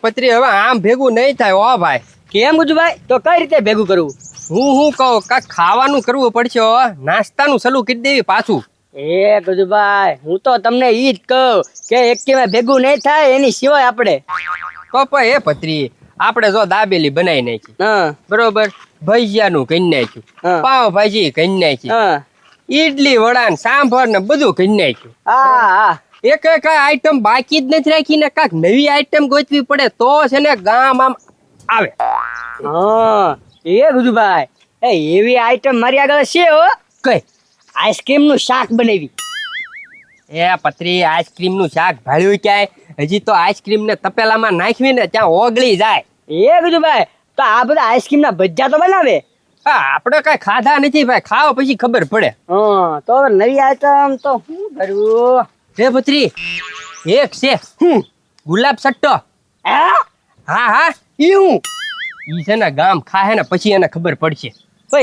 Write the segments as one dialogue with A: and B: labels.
A: પત્રી હવે આમ ભેગું નહીં થાય ઓ ભાઈ.
B: કેમ ગુજુભાઈ? તો કઈ રીતે ભેગું કરવું?
A: હું કહું કાંઈક ખાવાનું કરવું પડશે હો. નાસ્તાનું સલું કરી દેવી પાછું.
B: એ ગુજુભાઈ, હું તો તમને ઈ જ કહું કે એકેમાં ભેગું નહીં થાય એની સિવાય આપણે
A: કપાય એ પત્રી આપણે જો દાબેલી બનાવી નાખી બરોબર, ભજીયાનું કરી નાખ્યું, પાવ ભાજી કરી નાખી, ઈડલી વડા ને સાંભર ને બધું કરી નાખ્યું.
B: હા
A: એક એક આઈટમ બાકી જ નથી રાખી ને કાંઈક નવી આઈટમ ગોતવી પડે તો છે ને ગામ આમ આવે.
B: એ ગુજુભાઈ, એવી આઈટમ મારી આગળ છે હો.
A: કઈ?
B: આઈસ્ક્રીમ નું શાક બનાવી.
A: એ પત્રી આઈસ્ક્રીમ નું શાક ભાળ્યું ક્યાંય? હજી તો આઈસ્ક્રીમ ને તપેલામાં નાખવી ને ત્યાં ઓગળી જાય.
B: એ ગુજુભાઈ, તો આ બધા આઈસ્ક્રીમ ના ભજીયા તો બનાવે.
A: હા, આપણે કઈ ખાધા નથી ભાઈ, ખાવ પછી ખબર પડે.
B: તો નવી આઈટમ તો શું કરવું?
A: હે પત્રી એક છે ગુલાબ સટ્ટો. હા હા, ઈ છે ને ગામ ખાહે ને પછી એને ખબર પડશે.
B: તો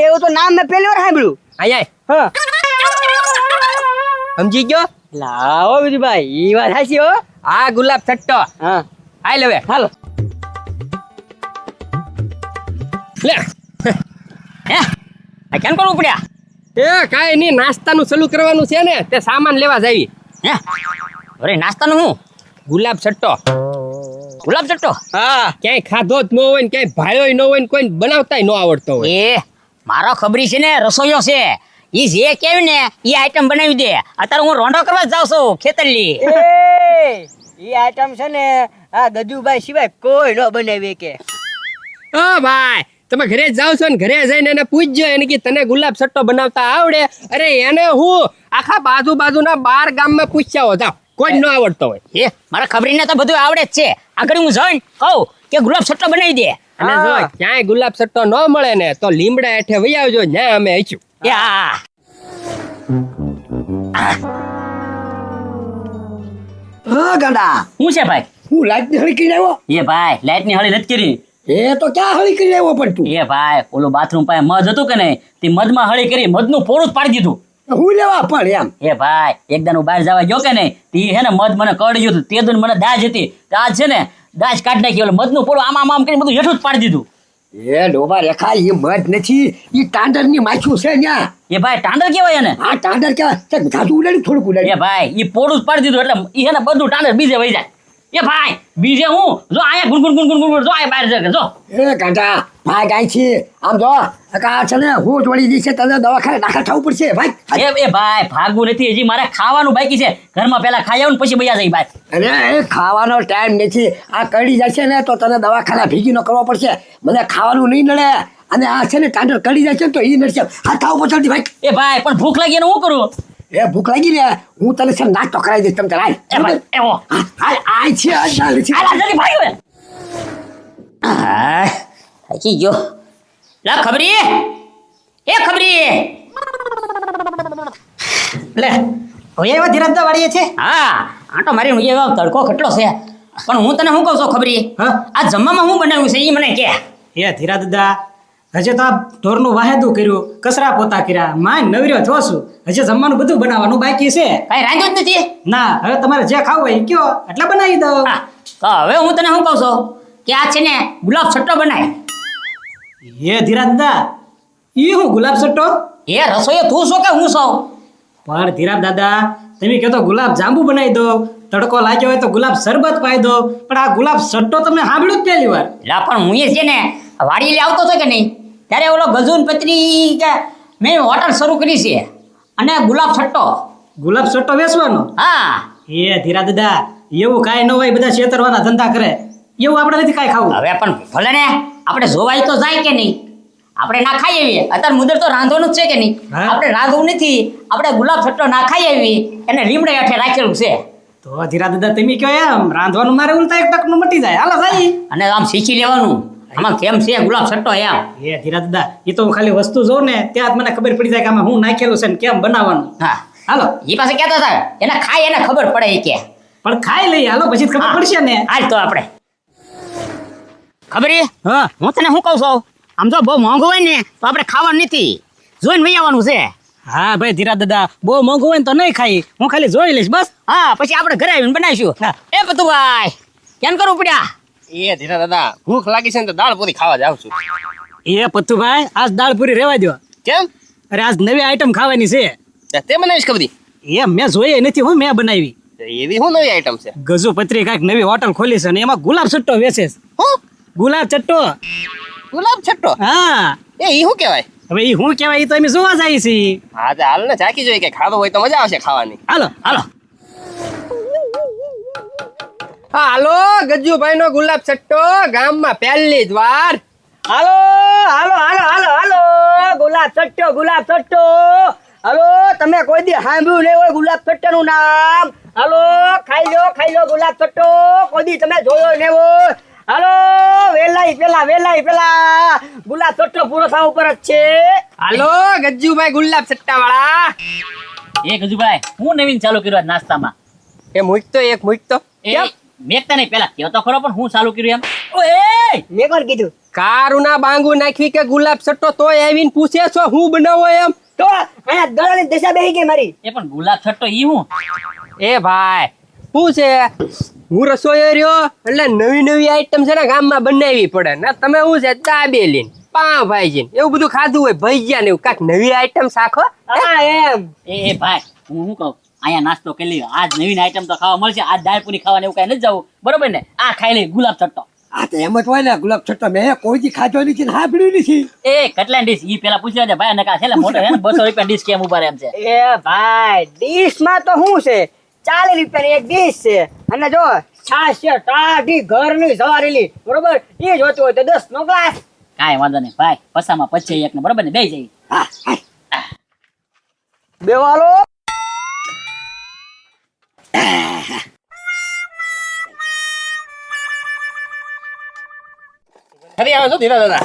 B: એવું તો નામ મેં પહેલી વાર સાંભળ્યું.
A: અહીંયા સમજી ગયો?
B: લાવો ગુજુભાઈ, ઈ વાત સાચી હો.
A: આ ગુલાબ સટ્ટો. આઈ લેવે
B: હાલો.
A: લે
B: આ કેમ કરવું પડ્યા?
A: એ કાંઈ નહીં, નાસ્તાનું ચાલુ કરવાનું છે ને તે સામાન લેવા જાવી.
B: અરે નાસ્તાનું હું?
A: ગુલાબ સટ્ટો.
B: ગુલાબ સટ્ટો?
A: હા, ક્યાંય ખાધો જ ન હોય ને ક્યાંય ભાળ્યો ન હોય ને કોઈ બનાવતાય ન આવડતો હોય.
C: એ મારો ખબરી છે ને, રસોઈયો છે. ઈ જે કેવી ને ઈ આઈટમ બનાવી દે. અત્યારે હું રોંઢો કરવા જાઉં છું ખેતરલી.
B: ઈ આઈટમ છે ને આ ગજુભાઈ સિવાય કોઈ ન બનાવી કે.
A: ઓ ભાઈ, તમે ઘરે જાવ છો ને ઘરે જઈને એને પૂછજો એને કે તને ગુલાબ સટ્ટો બનાવતા આવડે? અરે એને હું આખા બાજુના 12 ગામમાં પૂછ્યા હોતા, કોઈ ન આવડતો હોય.
C: એ મારા ખબરીને તો બધું આવડે જ છે. આગળ હું જઈને કહું કે ગુલાબ સટ્ટો બનાવી દે.
A: અને જો ક્યાંય ગુલાબ સટ્ટો ન મળે ને તો લીમડા હેઠે વહી આવજો, ન્યા અમે હઈશું.
B: ગાડા
C: શું છે ભાઈ?
B: હું લાઈટ ની હળી કરી આવ્યો.
C: એ ભાઈ લાઈટ ની હળી નથી કરી.
B: એ તો ક્યાં હળી કરી આવ્યો પણ તું?
C: એ ભાઈ ઓલું બાથરૂમ પાસે મધ હતું કે નહીં, તે મધમાં હળી કરી મધનું પોળું જ પાડી દીધું.
B: હું લેવા પણ એમ.
C: એ ભાઈ એકદમ હું બહાર જવા ગયો કે નહીં, તે હે ને મધ મને કરડી ગયું હતું. તે દુન મને દાજ હતી, દાજ છે ને દાજ કાઢી નાખી. ઓલું મધનું પોળું આમ કરીને બધું હેઠું જ પાડી દીધું.
B: એ ડોબા રેખા, એ મધ નથી, એ ટાંડર ની માછું છે ન્યા.
C: એ ભાઈ ટાંડર કેવાય એને?
B: હા ટાંડર કેવાય. ધાતુ ઉડાડી થોડુંક ઉડાડી.
C: એ ભાઈ ઈ પોળું જ પાડી દીધું એટલે ઈ હે ને બધું ટાંડર બીજે વહી જાય. એ ભાઈ બીજે હું જો આયા ગુણ જો આયા બહાર જકે જો.
B: એ ગાંડા ભાઈ ગાય છે આમ જો આ છે ને હું જોડી દી છે, તને દવાખાને દાખલ થવું પડશે ભાઈ.
C: એ ભાઈ ભાગવું નથી, હજી મારે ખાવાનું બાકી છે. ઘરમાં પેલા ખાઈ આવું ને પછી બયા જાય ભાઈ.
B: અરે એ ખાવાનો ટાઈમ નથી, આ કડી જશે ને તો તને દવાખાના ભેગી ન કરવો પડશે. મને ખાવાનું નહીં નડે, અને આ છે ને ટાંડર કડી જાય છે ને તો એ નડશે. હા થાવ પછાડતી ભાઈ.
C: એ ભાઈ પણ ભૂખ લાગી ને હું કરું?
B: એ ભૂખ લાગી ને હું તને છે નાસ્તો કરાવી દઈશ. તમે હાલ.
C: એ ભાઈ એવો
B: આ છે
C: આલા જલ્દી ભાઈ હવે. હા થાકી ગયો. લા ખબરી, એ ખબરી
D: લે હવે એવા ધીરજદા વાળીએ છે.
C: હા આટો મારી હું એવો તડકો કેટલો છે. પણ હું તને શું કહું છું ખબરી, આ જમવામાં શું બનાવ્યું છે એ મને કે.
D: એ ધીરજદા હજે તો આ ઢોરનું વાહેદું કર્યું, કચરા પોતા કર્યા, માય નવર્યો થયો છું. હજે જમવાનું બધું બનાવવાનું બાકી છે.
C: કઈ રાંધ્યું જ નથી?
D: ના, હવે તમારે જે ખાવું હોય કયો એટલે બનાવી દઉં.
C: તો હવે હું તને શું કહું છું કે આ છે ને ગુલાબ સટ્ટો બનાય.
D: એ ધીરજદા ઈ હું ગુલાબ સટ્ટો?
C: એ રસોઈ તું છો કે હું છો?
D: પણ ધીરજ દાદા તમે કહો તો ગુલાબ જાંબુ બનાવી દો, તડકો લાગ્યો હોય તો ગુલાબ શરબત પાઈ દો, પણ આ ગુલાબ સટ્ટો તમને સાંભળ્યું જ પહેલી વાર.
C: લા પણ હું એ છે ને વાડી આવતો હતો કે નહીં ત્યારે ઓલો ગજુન પત્રી કે મેં હોટલ શરૂ કરી છે અને ગુલાબ સટ્ટો.
D: ગુલાબ સટ્ટો વેચવાનો?
C: હા.
D: એ ધીરજ દાદા એવું કાંઈ ન હોય, બધા છેતરવાના ધંધા કરે, એવું આપણે નથી કાંઈ ખાવું.
C: હવે પણ ભલે ને આપણે જોવાય તો જાય કે નહીં, આપણે ના ખાઈ આવીએ. અત્યારે મુદર તો રાંધવાનું જ છે કે નહીં, આપણે રાંધવું નથી, આપણે ગુલાબ સટ્ટો ના ખાઈ આવીએ. એને લીમડે હેઠે રાખેલું છે.
D: તો ધીરજ દાદા તમે કહો એમ રાંધવાનું મારે ઉલટા એક ટકનું મટી જાય. હાલો ભાઈ,
C: અને આમ શીખી લેવાનું આમાં કેમ છે ગુલાબ સટ્ટો એમ.
D: એ ધીરજ દાદા એ તો હું ખાલી વસ્તુ જોઉં ને ત્યાં જ મને ખબર પડી જાય કે આમાં હું નાખેલું છે ને કેમ બનાવવાનું.
C: હા
D: હાલો.
C: એ પાસે કહેતા હતા એને ખાય એને ખબર પડે એ કે.
D: પણ ખાઈ લઈએ હાલો, પછી ખબર પડશે ને.
C: હાલ તો આપણે ખબર.
D: હા
C: હું તને શું કહું છું, આમ તો બહુ મોંઘું હોય ને તો આપણે ખાવાનું નથી, જોઈને વહી આવવાનું છે.
D: હા ભાઈ ધીરજ દાદા બહુ મોંઘું હોય ને તો નહીં ખાઈ, હું ખાલી જોઈ લઈશ બસ.
C: હા પછી આપણે ઘરે આવીને બનાવીશું. એ પતુભાઈ કેમ કરવું પડ્યા
A: એ ધીરા દાદા ભૂખ લાગી છે ને તો દાળ પૂરી ખાવા જાવ છું.
D: એ પથ્થુભાઈ આજ દાળ પૂરી રેવા દો.
A: કેમ?
D: અરે આજ નવી આઈટમ ખાવાની છે.
A: તે બનાવીશ કે બધી?
D: એ મેં જોઈએ નથી, હું મેં બનાવી.
A: એવી શું નવી આઈટમ છે?
D: ગજુપત્રી કાંઈક નવી હોટલ ખોલી છે ને એમાં ગુલાબ ચટ્ટો વેચે છે.
A: હું?
D: ગુલાબ ચટ્ટો.
A: ગુલાબ છટ્ટો?
D: હા,
A: એ શું કહેવાય?
D: હવે એ હું કહેવાય એ તો અમે જોવા જાય છે.
A: હા તો હાલ ને ચાખી જોઈએ કે ખાધું હોય તો મજા આવશે ખાવાની.
D: હાલો હાલો.
A: હાલો ગજ્જુભાઈ નો ગુલાબ છટ્ટો ગામમાં પહેલી જ વાર.
B: હાલો હાલો હાલો હાલો હાલો ગુલાબ ચટ્ટો. હાલો તમે કોઈ દી સાંભળ્યું નહીં હોય ગુલાબ ચટ્ટાનું નામ? હાલો ખાઈ લો ગુલાબ ચટ્ટો. કોઈ દી તમે જોયો નહીં હોય? હાલો વેલાઈ પેલા ગુલાબ ચટ્ટો પૂરો થવા ઉપર જ છે.
A: હાલો ગજ્જુભાઈ ગુલાબ છટ્ટા વાળા.
C: એ ગજુભાઈ હું નવીન ચાલુ કર્યું આજ નાસ્તામાં
A: એ મૂકતો એક મૂકતો.
C: એ મેકતા નહીં પેલા કયો તો ખરો પણ હું ચાલુ કર્યું એમ ઓએ
B: મેં કોણ કીધું?
A: કારું ના બાંગુ નાખવી કે ગુલાબ છટ્ટો તોય આવીને પૂછે છો હું બનાવો એમ.
B: તો અહીંયા દળાની દશા બેહી ગઈ મારી.
C: એ પણ ગુલાબ છટ્ટો ઈ હું
A: એ ભાઈ શું છે, હું રસોઈ રહ્યો એટલે નવી આઈટમ છે ને ગામમાં બનાવવી પડે ને. તમે શું છે દાબેલી પાવ ભાજી એવું બધું ખાધું હોય ભજીયા ને એવું કાંઈક નવી આઈટમ શાખો.
B: હા એમ.
C: એ ભાઈ હું શું કહું અહીંયા નાસ્તો કરી લ્યો આજ નવીન આઈટમ તો ખાવા મળશે આજ દાળ પૂરી ખાવાની એવું કઈ નથી જવું બરોબર ને આ ખાઈ લઈ ગુલાબ છટ્ટો
B: આ તો એમ જ હોય ને ગુલાબ છટ્ટો મેં કોઈ દી ખાધો નથી ને સાંભળ્યું નથી.
C: એ કેટલા ડીશ ઈ પેલા પૂછ્યો છે ભાઈ નકા છે મોટો છે ને 200 રૂપિયા ડીશ કેમ ઉભા રહે એમ છે
B: એ ભાઈ ડીશ માં તો શું છે 40 રૂપિયાની એક ડીશ છે અને જો છાશ છે ટાઢી ઘરની સવારેલી બરોબર એ જોતું હોય તો 10 નો ગ્લાસ.
C: કાંઈ વાંધો નહીં ભાઈ પસામાં પછી એક ને બરોબર ને બે જઈ
B: હા બેવાલો
A: ખરી આવે છો ધીરા દાદા.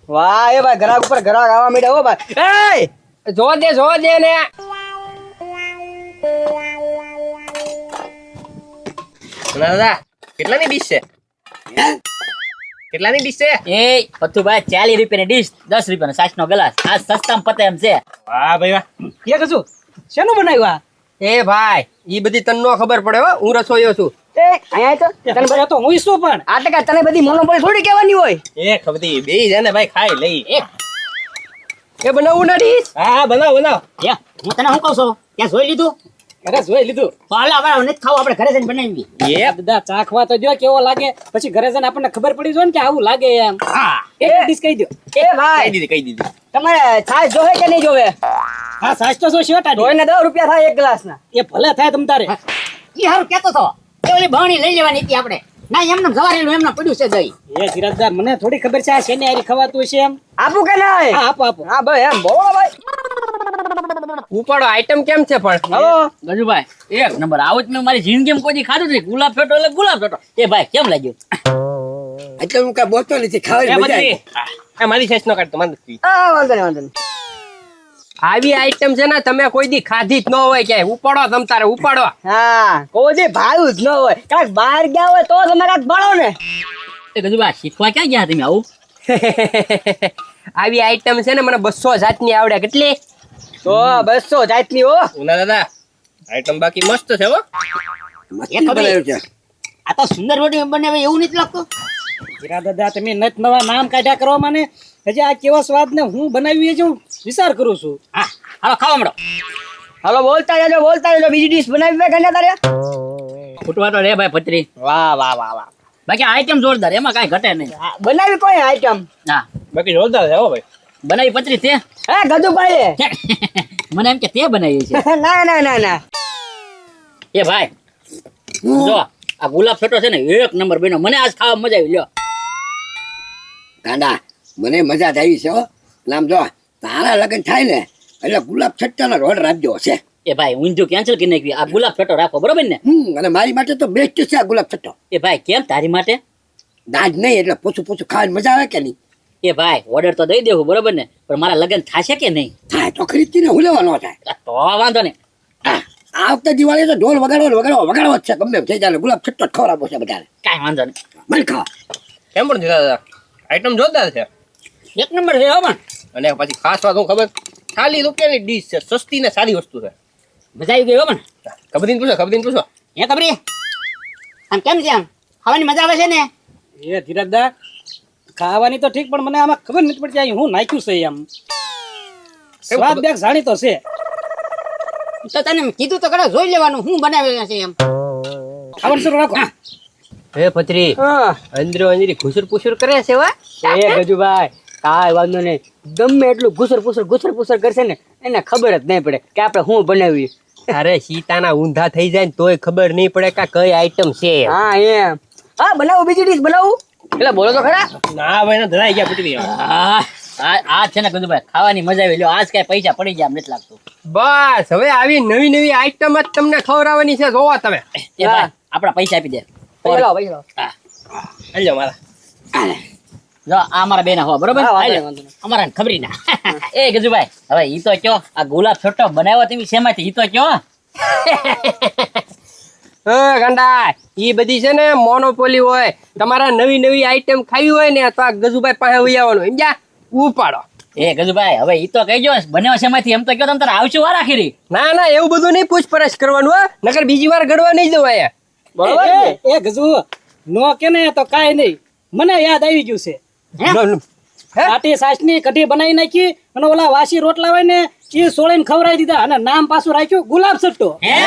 B: વાહ એ ભાઈ ગ્રાહક ઉપર ગ્રાહક આવવા માંડ્યા હો ભાઈ. એ
A: જો દે ને. દાદા કેટલાની ડીશ છે? કેટલાની ડીશ છે?
C: એ પથ્થુભાઈ 40 રૂપિયાની ડીશ 10 રૂપિયાનો સાસ નો ગ્લાસ આ સસ્તામાં પતે એમ છે
A: વાહ ભાઈ વાહ.
D: એ કશું શેનું બનાવ્યું આ?
A: એ ભાઈ ઈ બધી તને નો ખબર પડે હો, હું રસોઈયો છું.
B: એ અહીંયા તો
D: તને બધા તો હું શું પણ
B: આટલે કાંઈ તને બધી મોનોપોલી થોડી કહેવાની હોય.
A: એ ખબરી બે છે ને ભાઈ ખાઈ લઈ.
C: એ
A: એ બનાવું ના ડીશ? હા બનાવ.
C: એ હું તને શું કહું છું ત્યાં જોઈ લીધું
D: અરે જોઈ લીધું.
C: તો હાલ આપણે નથી ખાવું આપણે ઘરે જઈને બનાવી
A: એ
D: દાદા ચાખવા તો જો કેવો લાગે પછી ઘરે જઈને આપણને ખબર પડી જાય ને કે આવું લાગે એમ.
A: હા
D: એક ડીશ કહી દો.
B: એ ભાઈ
A: કહી દીધી.
B: તમારે છાશ જોવે કે નહીં જોવે?
D: હા સાચ તો શું છે
B: જોઈને 10 રૂપિયા થાય એક ગ્લાસ ના.
D: એ ભલે થાય તમ તારે.
C: ઈ હારું કેતો તો એ ઓલી ભણી લઈ લેવાની હતી આપણે ના એમને સવારેલું એમને પડ્યું છે દહીં
D: એ ધીરજદાર મને થોડી ખબર છે આ શેને હારી ખવાતું છે એમ.
B: આપું કે ના?
D: હા આપો આપો.
B: હા ભાઈ એમ બોલો ભાઈ.
A: ઉપાડો આઈટમ કેમ છે પણ?
B: હલો
C: ગજુભાઈ એક નંબર આવું જ મેં મારી જિંદગીમાં કોઈ દી ખાધું જ નહીં ગુલાબ છટ્ટો એટલે ગુલાબ છટ્ટો એ ભાઈ કેમ લાગ્યું
B: એટલે હું કાંઈ બોલતો નથી
A: એ
B: ખાવાની મજા
A: બધી
B: આવી.
A: આ મારી સાઈઝ નો કાઢતો મને નથી.
B: હા વાંધો નહીં.
A: આવી આઈટમ છે ને તમે કોઈ દી ખાધી જ ન હોય ક્યાંય. ઉપાડો તમ તારે ઉપાડો.
B: હા કોઈ દી ભાવ્યું જ ન હોય કાંઈક બહાર ગયા હોય તો તમે કાંઈક ભણો ને.
C: એ ગજુભાઈ શીખવા ક્યાં ગયા તમે આવું
A: આવી આઈટમ છે ને મને 200 જાતની આવડે. કેટલી?
B: તો 200 જાતની હો.
A: ઉના દાદા આઈટમ બાકી મસ્ત છે હો.
B: મસ્તી બનાવ્યું છે.
C: આ તો સુંદર રોટી બનાવે એવું નથી લાગતું
D: હીરા દાદા તમે નત નવા નામ કાઢ્યા કરવા મને હજી આ કેવો સ્વાદ ને હું બનાવી છે હું વિચાર કરું છું.
C: હા હાલો ખાવા મળો
B: હાલો બોલતા જાજો બીજી ડીશ બનાવી બે ઘણા તારે.
C: ફૂટવા તો રે ભાઈ પતરી
A: વાહ.
C: બાકી આઈટમ જોરદાર એમાં કાંઈ ઘટે નહીં
B: બનાવી કોઈ આઈટમ?
C: હા
A: બાકી જોરદાર છે હો ભાઈ.
C: બનાવી પતરી તે
B: હે ગજુભાઈ?
C: મને એમ કે તે બનાવી છે
B: ના.
C: એ ભાઈ જો આ ગુલાબ છટ્ટો છે ને એક નંબર બન્યો મને આજ ખાવા મજા આવી લ્યો
B: દાદા મને મજા જ આવી છે હો. નામ જો તારા લગ્ન થાય ને એટલે ગુલાબ છટ્ટાનો રોડ રાખજો છે.
C: એ ભાઈ ઊંધું કેન્સલ કરી નાખ્યું આ ગુલાબ છટ્ટો રાખો બરોબર ને
B: અને મારી માટે તો બેસ્ટ છે આ ગુલાબ છટ્ટો.
C: એ ભાઈ કેમ તારી માટે
B: દાજ નહીં એટલે પોછું ખાવાની મજા આવે કે નહીં?
C: એ ભાઈ ઓર્ડર તો દઈ દેવું બરોબર ને પણ મારા લગ્ન થશે કે નહીં
B: થાય તો ખરીદીને હુલેવા ન થાય.
C: તો વાંધો નહીં
B: આ વખતે દિવાળી તો ઢોલ વગાડવો જ છે ગમે એમ થઈ જાય. ગુલાબ છટ્ટો જ ખવડાવવો છે બધાને.
C: કાંઈ વાંધો નહીં
B: મને ખાવા
A: કેમ પણ ધીરા દાદા આઈટમ જોરદાર છે.
C: એક નંબર છે હો પણ
A: અને પછી ખાસ વાત હું ખબર 40 રૂપિયાની ડીશ છે. સસ્તી ને સારી વસ્તુ છે.
C: મજા આવી ગઈ હો પણ
A: ખબરીને પૂછો.
C: એ ખબરી આમ કેમ છે આમ ખાવાની મજા આવે છે ને
D: એ ધીરજદા ખાવાની તો ઠીક પણ મને આમાં ખબર નથી પડતી આ હું નાખ્યું છે આમ સ્વાદ બેગ જાણીતો છે.
C: તો તને કીધું તો ખરા જોઈ લેવાનું હું બનાવેલા છે એમ
D: ખાવાનું શરૂ રાખો.
A: હે પત્રી અંદરો અંદરી ઘુસર પુસર કરે છે વા
B: એ ગજુભાઈ કાંઈ વાંધો નહીં, ગમે એટલું ઘુસર પૂસર કરશે ને એને ખબર જ નહીં પડે કે આપણે શું બનાવ્યું.
A: અરે સીતાના ઊંધા થઈ જાય ને તોય ખબર નહીં પડે કે કઈ આઈટમ છે.
B: હા એમ. હા બનાવું, બીજી ડીશ બનાવું. એટલે બોલો તો ખરા.
A: ના ભાઈ ને ધરાઈ ગયા પત્રી.
C: આ છે ને ગજુભાઈ ખાવાની મજા આવી લ્યો આજ કઈ પૈસા પડી ગયા નથી લાગતું
A: બસ હવે આવી નવી નવી આઈટમ જ તમને ખવડાવવાની છે. જોવો તમે
C: એ ભાઈ આપણા પૈસા આપી દે
B: પૈસા લાવો, પૈસા લાવો.
A: હાલ્યો મારા.
C: જો આ મારા બેના હો બરોબર
B: હા, વાંધો
C: હાલે.
B: નહીં, વાંધો નહીં.
C: અમારા ખબરી ના એ ગજુભાઈ હવે ઈ તો કયો આ ગુલાબ છોટો બનાવ્યો તમે શેમાંથી ઈ તો કયો
A: ગંડા ઈ બધી છે ને મોનોપોલી હોય. તમારા નવી નવી આઈટમ ખાવી હોય ને તો આ ગજુભાઈ પાસે વહી આવવાનું. સમજ્યા? ઉપાડો.
C: એ ગજુભાઈ હવે ઈ તો કહેજો બનાવ્યો શેમાંથી એમ તો કયો તમે તારે આવશું વાર આખી
A: ના ના એવું બધું નહીં પૂછપરછ કરવાનું હો, નકર બીજી વાર ગળવા નહીં જવાય.
B: બરોબર
D: એ,
B: છે?
D: એ ગજુ નો કે ને તો કાંઈ નહીં મને યાદ આવી ગયું છે.
A: હે?
D: આટી સાસની કઢી બનાવી નાખી અને ઓલા વાસી રોટલા હોય ને એ સોળીને ખવડાવી દીધા અને નામ પાછું રાખ્યું ગુલાબ સટ્ટો.
C: હે